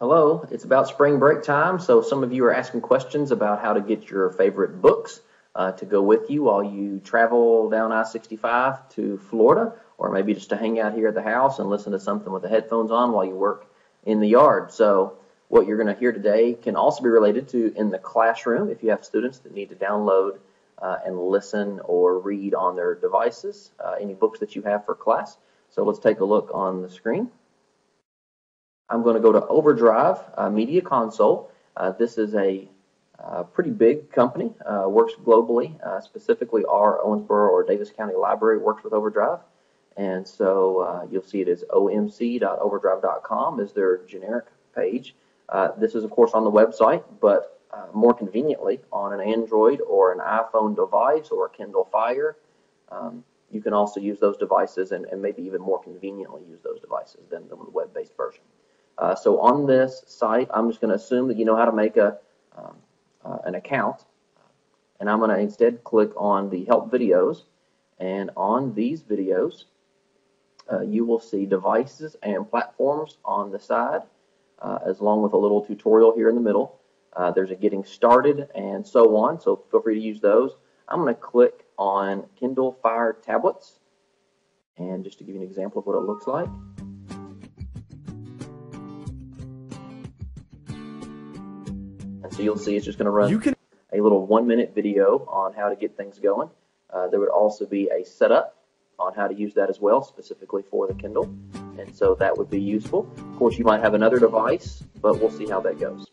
Hello, it's about spring break time, so some of you are asking questions about how to get your favorite books to go with you while you travel down I-65 to Florida, or maybe just to hang out here at the house and listen to something with the headphones on while you work in the yard. So what you're going to hear today can also be related to in the classroom if you have students that need to download and listen or read on their devices, any books that you have for class. So let's take a look on the screen. I'm going to go to OverDrive Media Console. This is a pretty big company, works globally. Specifically, our Owensboro or Davis County Library works with OverDrive. And so you'll see it as omc.overdrive.com is their generic page. This is, of course, on the website, but more conveniently on an Android or an iPhone device or a Kindle Fire. You can also use those devices and maybe even more conveniently use those devices than the web-based version. So on this site, I'm just going to assume that you know how to make an account, and I'm going to instead click on the help videos, and on these videos you will see devices and platforms on the side, as long with a little tutorial here in the middle. There's a getting started and so on, so feel free to use those. I'm going to click on Kindle Fire tablets, and just to give you an example of what it looks like. So you'll see it's just going to run a little 1-minute video on how to get things going. There would also be a setup on how to use that as well, specifically for the Kindle, and so that would be useful. Of course, you might have another device, but we'll see how that goes.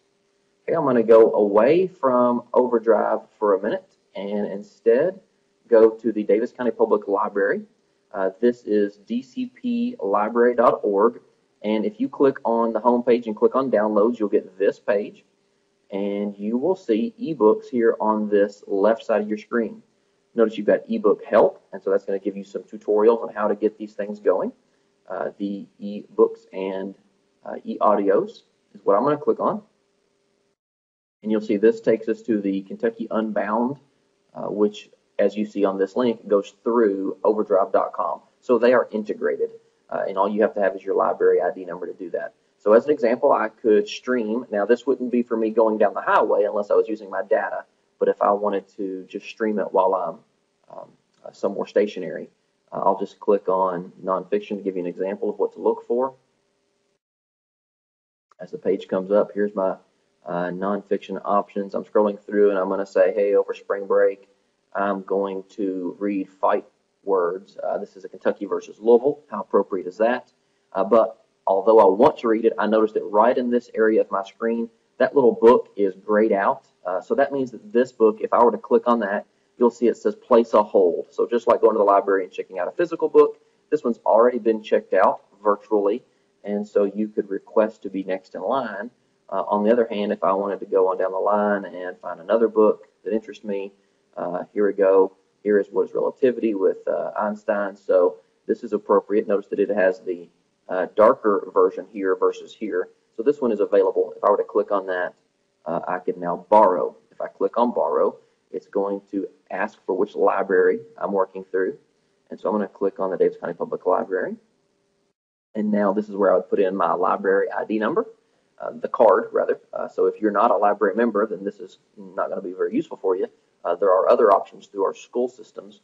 Okay, I'm going to go away from OverDrive for a minute and instead go to the Davis County Public Library. This is dcplibrary.org, and if you click on the home page and click on downloads, you'll get this page. And you will see ebooks here on this left side of your screen. Notice you've got ebook help, and so that's going to give you some tutorials on how to get these things going. The ebooks and e-audios is what I'm going to click on. And you'll see this takes us to the Kentucky Unbound, which, as you see on this link, goes through overdrive.com. So they are integrated, and all you have to have is your library ID number to do that. So as an example, I could stream. Now, this wouldn't be for me going down the highway unless I was using my data, but if I wanted to just stream it while I'm somewhere stationary, I'll just click on nonfiction to give you an example of what to look for. As the page comes up, here's my nonfiction options. I'm scrolling through and I'm going to say, hey, over spring break, I'm going to read Fight Words. This is a Kentucky versus Louisville. How appropriate is that? But although I want to read it, I noticed that right in this area of my screen, that little book is grayed out. So that means that this book, if I were to click on that, you'll see it says place a hold. So just like going to the library and checking out a physical book, this one's already been checked out virtually, and so you could request to be next in line. On the other hand, if I wanted to go on down the line and find another book that interests me, here we go. Here is What is Relativity with Einstein. So this is appropriate. Notice that it has the darker version here versus here. So this one is available. If I were to click on that, I could now borrow. If I click on borrow, it's going to ask for which library I'm working through. And so I'm going to click on the Davis County Public Library. And now this is where I would put in my library ID number, the card rather. So if you're not a library member, then this is not going to be very useful for you. There are other options through our school systems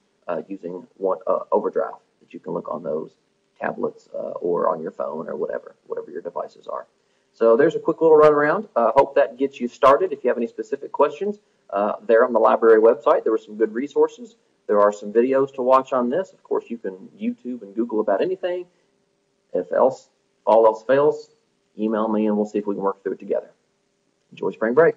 using OverDrive that you can look on those tablets or on your phone or whatever your devices are. So there's a quick little run around. Hope that gets you started. If you have any specific questions, there on the library website, there were some good resources. There are some videos to watch on this. Of course, you can YouTube and Google about anything. If all else fails, email me and we'll see if we can work through it together. Enjoy spring break.